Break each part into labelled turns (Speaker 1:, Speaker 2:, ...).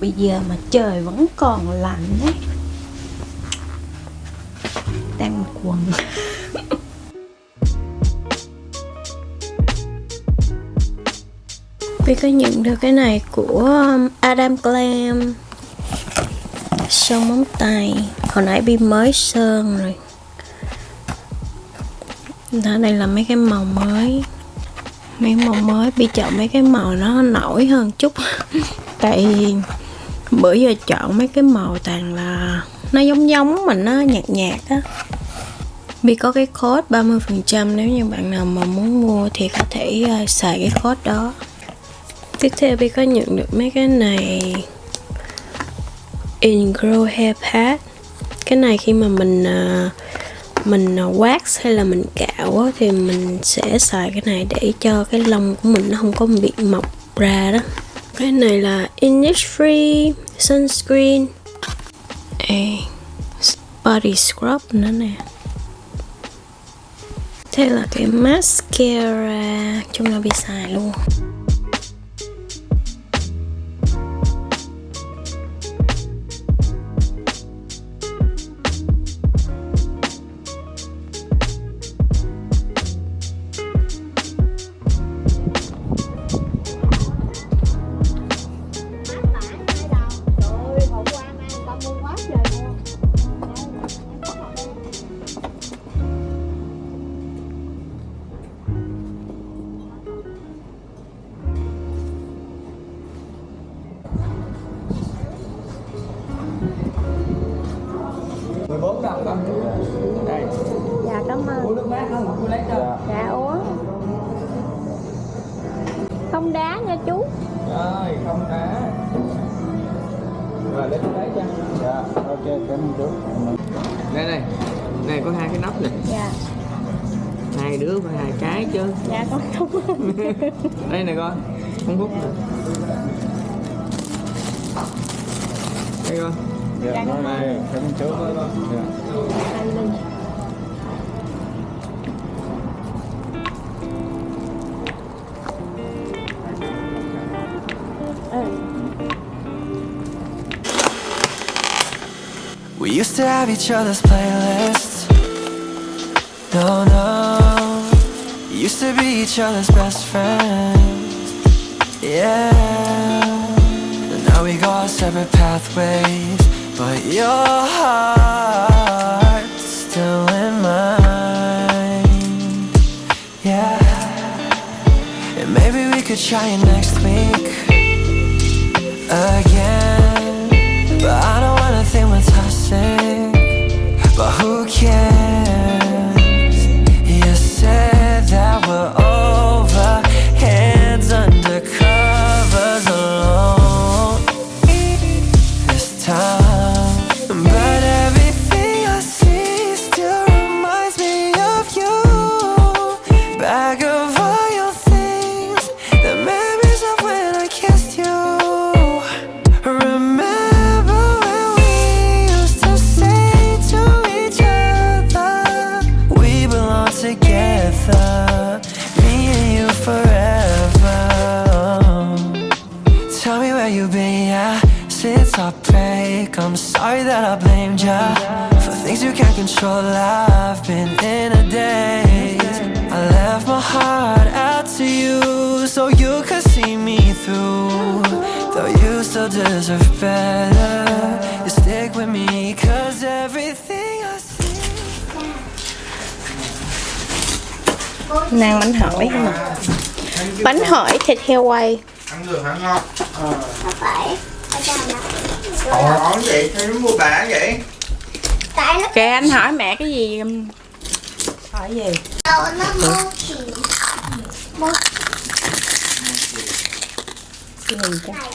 Speaker 1: bây giờ mà trời vẫn còn lạnh ấy. Đang mặc quần. Vì có nhận được cái này của Adam Glam, son móng tay. Hồi nãy Bi mới sơn rồi. Đó, đây là mấy cái màu mới. Mấy màu mới Bi chọn mấy cái màu nó nổi hơn chút. Tại bữa giờ chọn mấy cái màu toàn là nó giống mà nó nhạt nhạt á. Bi có cái code 30%, nếu như bạn nào mà muốn mua thì có thể xài cái code đó. Tiếp theo Bi có nhận được mấy cái này, Ingrow Hair Pad. Cái này khi mà mình wax hay là mình cạo á, thì mình sẽ xài cái này để cho cái lông của mình nó không có bị mọc ra đó. Cái này là Innisfree Sunscreen Body Scrub nữa nè. Thế là cái mascara, chung là Bi xài luôn.
Speaker 2: Đây.
Speaker 1: Dạ cảm ơn.
Speaker 2: Uống nước mát không? Cô lấy cho.
Speaker 1: Dạ uống. Không đá nha chú.
Speaker 2: Rồi, không đá. Rồi, để tôi lấy cho. Dạ, ok, cảm ơn chú. Đây này, này có hai cái nắp này.
Speaker 1: Dạ.
Speaker 2: Hai đứa có hai cái chứ.
Speaker 1: Dạ con không.
Speaker 2: Đây này con, không hút nè. Đây con.
Speaker 1: Dạ cảm ơn.
Speaker 2: Đây, cảm ơn chú với con. Dạ.
Speaker 3: We used to have each other's playlists. No, used to be each other's best friends. Yeah, and now we go our separate pathways, but your heart's still in mine. Yeah, and maybe we could try it next week again, but I don't wanna think we're toxic, but who cares? You said that we're over, hands under covers alone this time, but everything I see still reminds me of you. Bag of all your things, the memories of when I kissed you. Remember when we used to say to each other, we belong together, me and you forever. Tell me where you've been, yeah, since our break. I'm sorry that I blamed ya for things you can't control. I've been in a daze. I left my heart out to you so you could see me through, though you still deserve better. You stick with me, cause everything I see.
Speaker 1: Nàng bánh hỏi không à? Bánh hỏi thịt heo quay.
Speaker 4: Ăn được hả ngon?
Speaker 5: Phải ở trong đó.
Speaker 4: Ồ, vậy? Sao nó mua bà vậy?
Speaker 5: Tại nó
Speaker 1: Kìa anh hỏi mẹ cái gì? Hỏi gì?
Speaker 5: đầu nó mochi.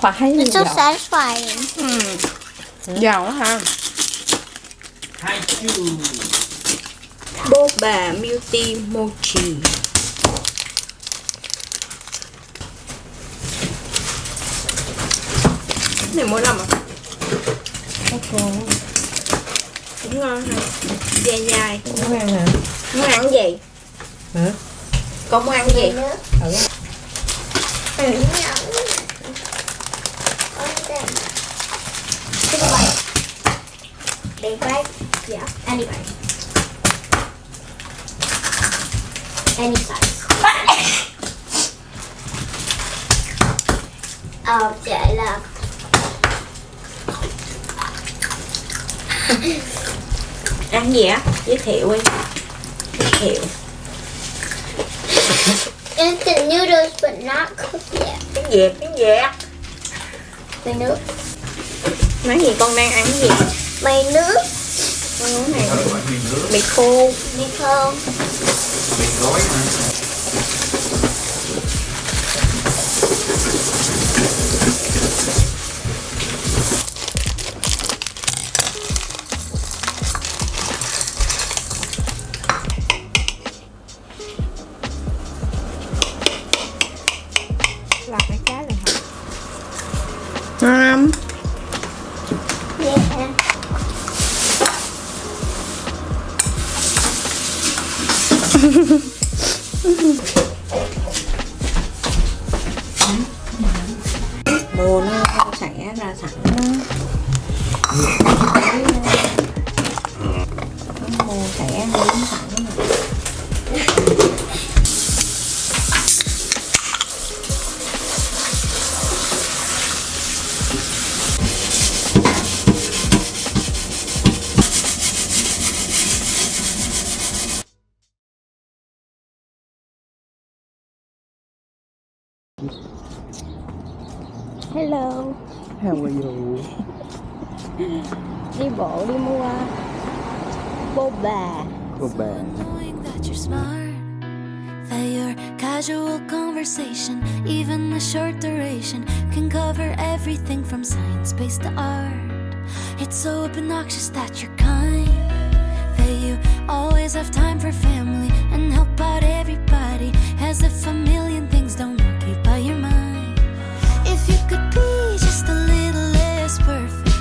Speaker 1: Phải
Speaker 5: It's so satisfying.
Speaker 1: Giàu ha.
Speaker 2: Hai chú.
Speaker 1: Boba Multi Mochi. Cái này mua đâu mà? Ok. Cũng ngon ha. Dai dai.
Speaker 6: Muốn ăn hả?
Speaker 1: Muốn ăn cái gì?
Speaker 6: Hả?
Speaker 1: Con muốn ăn cái gì?
Speaker 6: Anyway.
Speaker 5: Any size. Vậy là
Speaker 6: Ăn gì á? Giới thiệu đi. Giới thiệu.
Speaker 5: instant noodles but not cooked yet.
Speaker 6: Tiếng Việt, tiếng Việt.
Speaker 5: Mày nước.
Speaker 6: Nói gì con đang ăn cái gì?
Speaker 5: Mày nước.
Speaker 6: Con uống này.
Speaker 4: Thôi gọi mì nước,
Speaker 6: Mì khô.
Speaker 5: Mì không.
Speaker 4: mì gói mà.
Speaker 6: Làm mấy cái này hả?
Speaker 1: Ngon.
Speaker 5: Yeah.
Speaker 6: Đồ nó sẽ ra sẵn. Nó sẽ đến sẵn rồi.
Speaker 1: Hello.
Speaker 2: How are you?
Speaker 1: Đi bộ đi mua boba.
Speaker 2: Cô bà.
Speaker 3: Knowing that you're smart, that your casual conversation, even a short duration, can cover everything from science-based to art. It's so obnoxious that you're kind, that you always have time for family and help out everybody, as if a million things don't occupy your mind. If you could be just a little less perfect,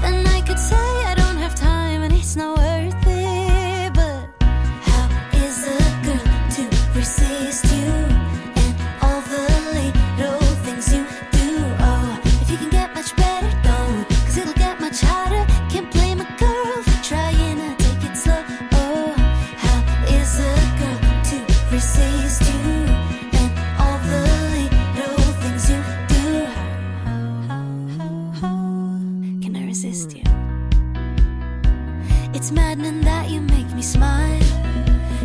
Speaker 3: then I could say I don't have time and it's not worth it. But how is a girl to resist you and all the little things you do? Oh, if you can get much better, don't, 'cause it'll get much harder. Can't blame a girl for trying to take it slow. Oh, how is a girl to resist you and all the little things you do? How can I resist you? It's maddening that you make me smile,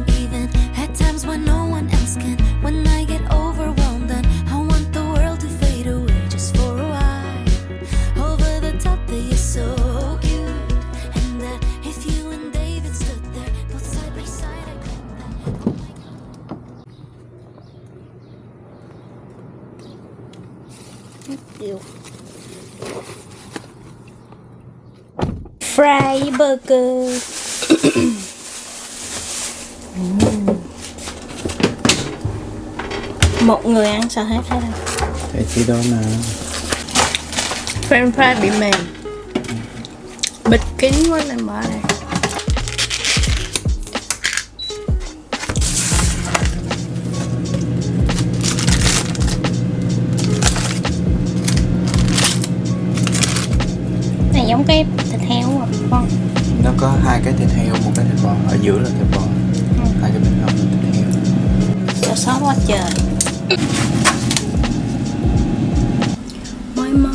Speaker 3: even at times when no one else can. When I get overwhelmed and I want the world to fade away just for a while. Over the top that you're so cute, and that if you and David stood there both side by side, I bet that. Oh my God.
Speaker 1: Fry burger. Một người ăn sao hết thấy đâu.
Speaker 2: Thế chỉ đó mà.
Speaker 1: French fry bị mềm. Bịch kín quá nên bỏ đây. Này giống cái thịt heo à con.
Speaker 2: Nó có hai cái thịt heo, một cái thịt bò, ở giữa là thịt bò, hai cái bên hông là thịt heo.
Speaker 1: Sợ sót quá trời. Mới mới.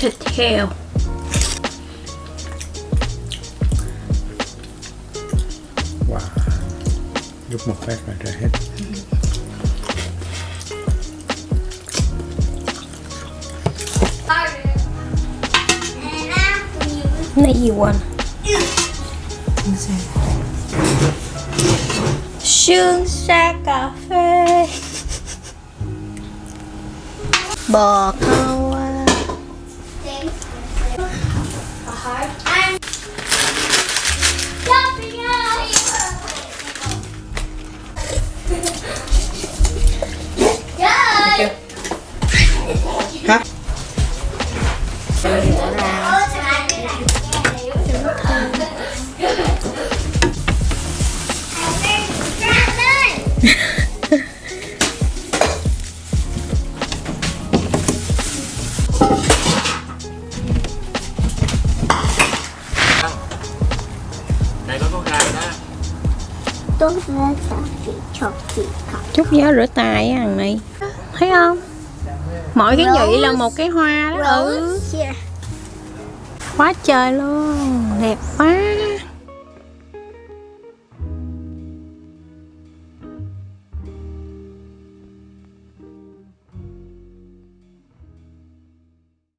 Speaker 1: Thịt heo.
Speaker 2: Wow. Lúc một phát là ra hết.
Speaker 1: Này gì quên. Sương sa cà phê. Bò khô.
Speaker 2: Hả?
Speaker 4: Này có con gà đó.
Speaker 5: Tốt ra sao chị chọc chị học.
Speaker 1: Chút gió rửa tay á thằng này. Thấy không? Mỗi cái nhụy là một cái hoa đó. Ừ.
Speaker 5: Rose, yeah.
Speaker 1: Quá trời luôn. Đẹp quá.